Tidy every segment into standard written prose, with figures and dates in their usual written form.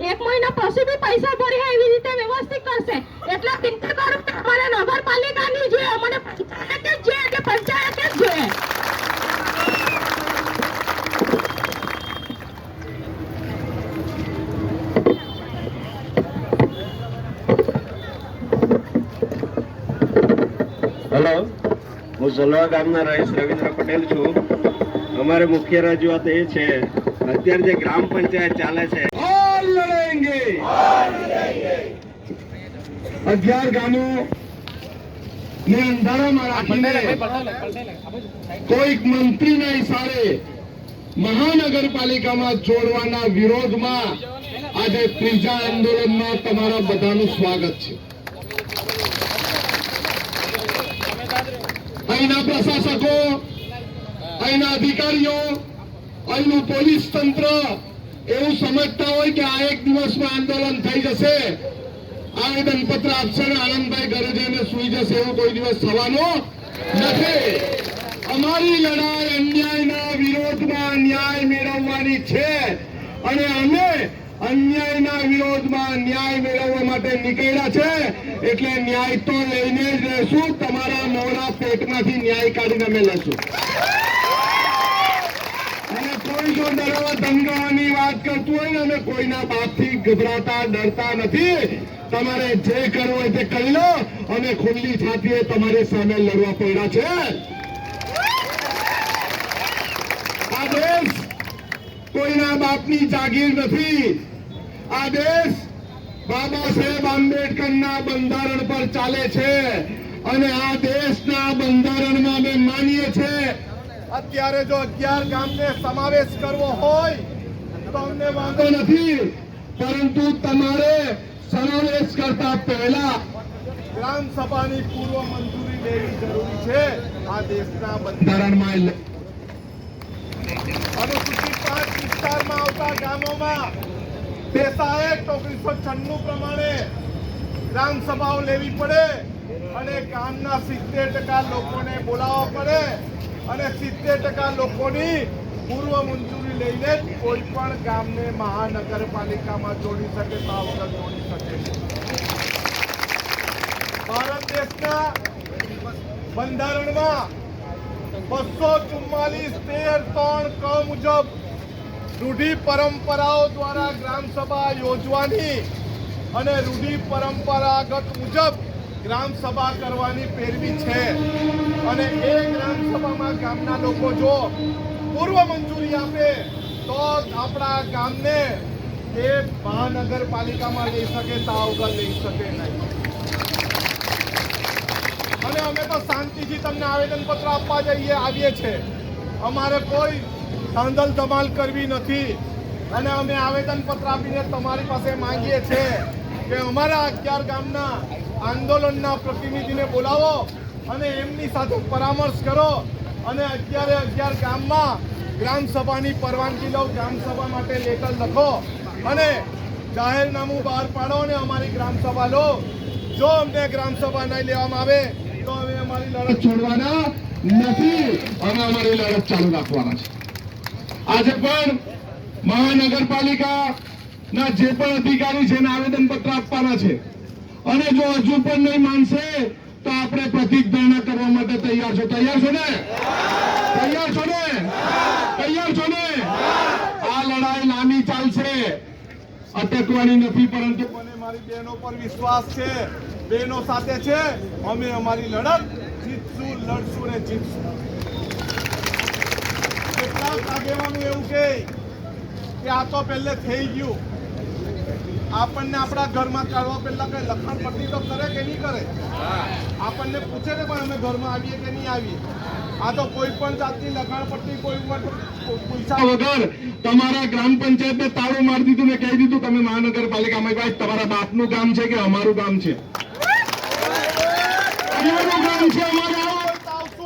एक महीना પછી બી પૈસા ભરી એવી રીતે વ્યવસ્થિત કરશે એટલે ચિંતા કરો કે અમારે નગરપાલિકાની જોઈએ અમને પંચાયત જ જોઈએ એટલે પંચાયત જ જોઈએ हेलो હું ઝોલવા ગામના રહીશ રવિન્દ્ર પટેલ છું અમારે મુખ્ય રજૂઆત એ છે અત્યારે જે ગ્રામ પંચાયત ચાલે છે 11 ગામો ને અંધારામાં રાખીને કોઈક મંત્રીના ઈશારે મહાનગરપાલિકામાં જોડવાના વિરોધમાં આજે ત્રીજા આંદોલનમાં તમારા બધાનું સ્વાગત છે અહીંના પ્રશાસકો અહીંના અધિકારીઓ અહીંનું પોલીસ તંત્ર એવું સમજતા હોય કે આ એક દિવસમાં આંદોલન થઈ જશે આવેદનપત્ર આપશે ને આનંદભાઈ ઘરે જઈને સુઈ જશે એવું કોઈ દિવસ થવાનું નથી અમારી લડાઈ અન્યાયના વિરોધમાં ન્યાય મેળવવાની છે અને અમે અન્યાયના વિરોધમાં ન્યાય મેળવવા માટે નીકળ્યા છે એટલે ન્યાય તો લઈને જ રહેશું તમારા મોડા પેટમાંથી ન્યાય કાઢીને અમે લેશું અને કોઈ કોઈ જો ડરાવા ધમકાવવાની વાત કરતું હોય ને, અમે કોઈના બાપથી ગભરાતા ડરતા નથી. તમારે જે કરવું હોય તે કરી લો. અમે ખુલ્લી છાતીએ તમારી સામે લડવા પડ્યા છે. આ દેશ કોઈના બાપની જાગીર નથી. આ દેશ બાબા સાહેબ આંબેડકરના બંધારણ પર ચાલે છે અને આ દેશના બંધારણમાં અમે માનીએ છીએ. અત્યારે જો 11 ગામને સમાવેશ કરવો હોય તો અમને વાંધો નથી, પરંતુ તમારે સમાવેશ કરતા પહેલા ગ્રામ સભાની પૂર્વ મંજૂરી લેવી જરૂરી છે. આ દેશના બંધારણમાં અનુસૂચિત 5 વિસ્તારમાં આવતા ગામોમાં પેશા એક્ટ 1996 પ્રમાણે ગ્રામ સભાઓ લેવી પડે અને ગામના 70% લોકોને બોલાવવા પડે અને 70% લોકોની પૂર્વ મંજૂરી લઈને કોઈ પણ ગામને મહાનગરપાલિકામાં જોડી શકે, તા વગર જોડી શકે. ભારત દેશના બંધારણમાં 244(13) ક મુજબ રૂઢિ પરંપરાઓ દ્વારા ગ્રામ સભા યોજવાની અને રૂઢિ પરંપરાગત મુજબ ગ્રામ સભા કરવાની પેરવી છે. અને એ ગ્રામ સભામાં ગામના લોકો જો પૂર્વ મંજૂરી આપે તો આપણા ગામને એ મહાનગરપાલિકામાં લઈ શકે, તા વગર લઈ શકે નહીં. અને અમે તો શાંતિથી તમને આવેદનપત્ર આપવા આવીએ છીએ. અમારે કોઈ ધાંધલ ધમાલ કરવી નથી અને અમે આવેદનપત્ર આપીને તમારી પાસે માંગીએ છીએ કે અમારા 11 ગામના આંદોલનના પ્રતિનિધિને બોલાવો અને એમની સાથે પરામર્શ કરો અને 11 ગામમાં ગ્રામ સભાની પરવાનગી લો, ગ્રામ સભા માટે લેટર લખો અને જાહેરનામું બહાર પાડો અને અમારી ગ્રામ સભા લો. જો અમને ગ્રામ સભા નહીં લેવામાં આવે તો અમે અમારી લડત છોડવાના નથી. અમે અમારી લડત ચાલુ રાખવાના છે. આજે પણ મહાનગરપાલિકાના જે પણ અધિકારી છે એને આવેદનપત્ર આપવાના છે અને જો હજુ પણ નહીં માનશે તો આપણે પ્રતિક ધરણા કરવા માટે તૈયાર છો. તૈયાર છો ને? તૈયાર છો ને? તૈયાર છો ને? આ લડાઈ લાંબી ચાલશે, અટકવાની નથી. પરંતુ મને મારી બહેનો પર વિશ્વાસ છે, બહેનો સાથે છે. અમે અમારી લડત જીતશું, લડશું ને જીતશું. કેટલાક આગેવાનો એવું કે આ તો પહેલે થઈ ગયું. આપણને આપણા ઘરમાં કાઢવા પહેલા કઈ લખાણ પટ્ટી તો કરે કે નહીં કરે? આપણને પૂછે ને પણ અમે ઘરમાં આવીએ કે નહીં આવીએ? આ તો કોઈ પણ જાતની લખાણ પટ્ટી કોઈ પૈસા વગર તમારા ગ્રામ પંચાયતને તાળું મારી દીધું ને કહી દીધું તમે મહાનગરપાલિકામાં ભાઈ તમારા બાપનું ગામ છે કે અમારું ગામ છે? અમારું ગામ છે.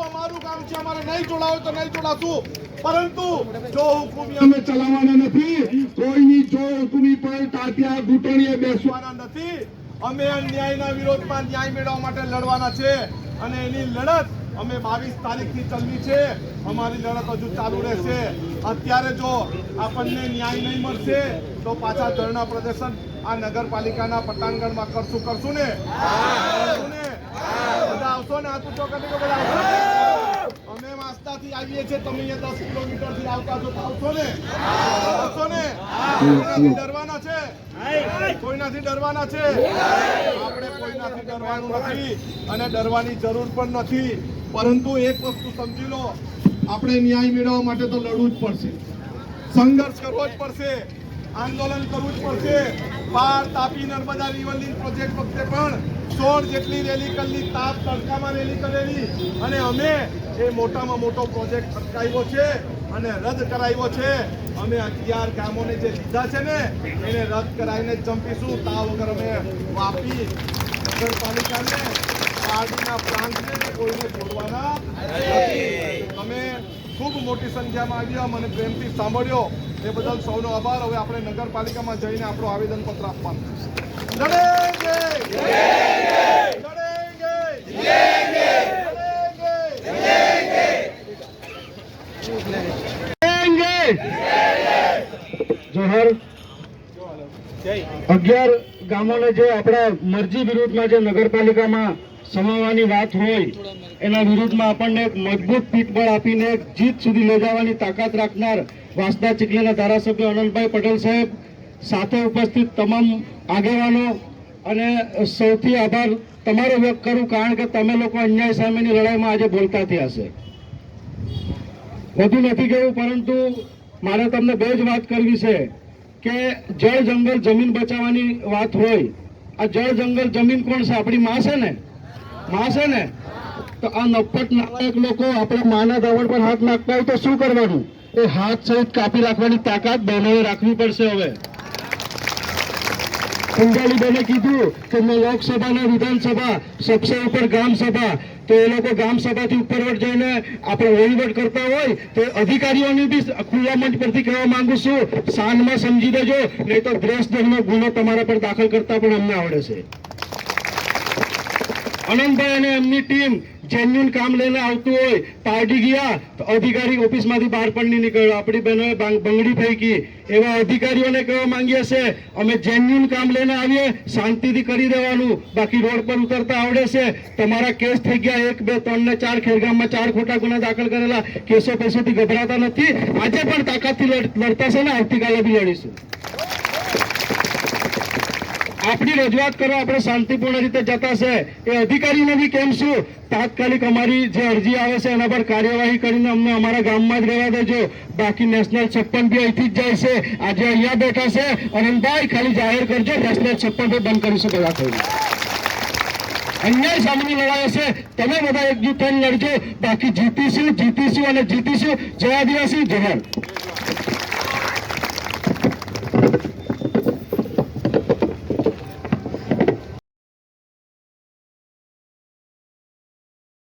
અમારું ગામ છે. અમારે નહીં જોડાવો તો નહીં જોડાશું, પરંતુ જો હુકુમી અમે ચલાવવાના નથી. કોઈની જો હુકુમી પર તાત્યા ઘૂંટણીએ બેસવાના નથી. અમે અન્યાયના વિરોધમાં ન્યાય મેળવવા માટે લડવાના છે અને એની લડત અમે 22 તારીખથી ચાલવી છે. અમારી લડત હજુ ચાલુ રહેશે. અત્યારે જો આપણને ન્યાય નહીં મળશે તો પાછા ધરણા પ્રદર્શન આ નગરપાલિકાના પટાંગણમાં કરશું ને? બધા આવશો ને? આ તો ચોક્કસ બધા અમે માસ્તાથી આવીએ છીએ, તમે અહીંયા 10 કિલોમીટરથી આવતા છો તો આવશો ને? આવશો ને? કોઈનાથી ડરવાના છે? કોઈનાથી ડરવાના છે? આપણે કોઈનાથી ડરવાનું નથી અને ડરવાની જરૂર પણ નથી. પરંતુ એક વસ્તુ સમજી લો, આપણે ન્યાય મેળવવા માટે તો લડવું જ પડશે, સંઘર્ષ કરવો જ પડશે, આંદોલન કરવું જ પડશે. પાર Tapi Narmada river link project વખતે પણ 16 જેટલી રેલી કરેલી, તાપ તડકામાં રેલી કરેલી અને અમે એ મોટામાં મોટો પ્રોજેક્ટ અટકાવ્યો છે અને રદ કરાવ્યો છે. અમે 11 ગામોને જે લીધા છે ને એને રદ કરાવીને ચંપીશું. તા વગર અમે વાપી નગરપાલિકાને પાર્ટીના પ્લાન્ટને કોઈને છોડવાના નથી. અમે ખૂબ મોટી સંખ્યામાં આવ્યા, મને પ્રેમથી સાંભળ્યો એ બદલ સૌનો આભાર. હવે આપણે નગરપાલિકામાં જઈને આપણો આવેદનપત્ર આપવાનું છે. લડેંગે, લડેંગે, લડેંગે, જોહર 11 ગામોને જે આપણા મરજી વિરુદ્ધમાં જે નગરપાલિકામાં સમાવવાની વાત હોય એના વિરુદ્ધમાં આપણને એક મજબૂત પીઠબળ આપીને જીત સુધી લઈ જવાની તાકાત રાખનાર વાંસદા ચીખલીના ધારાસભ્ય અનંતભાઈ પટેલ સાહેબ, સાથે ઉપસ્થિત તમામ આગેવાનો અને સૌથી આભાર તમારો વ્યક્ત કરું, કારણ કે તમે લોકો અન્યાય સામેની લડાઈમાં આજે બોલતા થયા છે. વધુ નથી કહેવું, પરંતુ મારે તમને બે જ વાત કરવી છે કે જળ જંગલ જમીન બચાવવાની વાત હોય, આ જળ જંગલ જમીન કોણ છે? આપણી માં છે ને, માં છે ને. તો આ નફટ નાલાયક લોકો આપણે માના દાવણ પર હાથ નાખતા હોય તો શું કરવાનું? એ હાથ સહિત કાપી રાખવાની તાકાત બહેનોએ રાખવી પડશે. હવે કુંજાલીબેને કીધું કે મેં લોકસભાના વિધાનસભા સબસે ઉપર ગ્રામ સભા, તો એ લોકો ગ્રામ સભાથી ઉપર જઈને આપણે વહીવટ કરતા હોય તો અધિકારીઓની બી ખુલ્લા મંચ પરથી કહેવા માંગુ છું, શાનમાં સમજી દેજો, નહીં તો દ્વેષનો ગુનો તમારા પર દાખલ કરતા પણ અમને આવડે છે. અનંતભાઈ અને એમની ટીમ જેન્યુન કામ લઈને આવતું હોય, પાર્ટી ગયા તો અધિકારી ઓફિસમાંથી બહાર પણ નહીં નીકળ્યો, આપણી બહેનોએ બંગડી ફેંકી. એવા અધિકારીઓને કહેવા માંગીએ છે, અમે જેન્યુન કામ લઈને આવીએ, શાંતિથી કરી દેવાનું, બાકી રોડ પર ઉતરતા આવડે છે. તમારા કેસ થઈ ગયા 1, 2, 3 ને 4, ખેરગામમાં 4 ખોટા ગુના દાખલ કરેલા, કેસો પેસોથી ગભરાતા નથી. આજે પણ તાકાતથી લડતા છે ને, આવતીકાલે બી લડીશું. આપણી રજૂઆત કરવા આપણે શાંતિપૂર્ણ રીતે જતા છે. એ અધિકારીને બી કેમ શું તાત્કાલિક અમારી જે અરજી આવે છે એના પર કાર્યવાહી કરીને અમને અમારા ગામમાં જ રહેવા દેજો, બાકી નેશનલ 56 બી અહીંથી જ જાય છે. આજે અહીંયા બેઠા છે અનંતભાઈ, ખાલી જાહેર કરજો, નેશનલ 56 બંધ કરીશું બધા થઈને. અન્યાય સામેની લડાઈ હશે, તમે બધા એકજૂથ થઈને લડજો, બાકી જીતીશું અને જીતીશું. જય આદિવાસી, જય.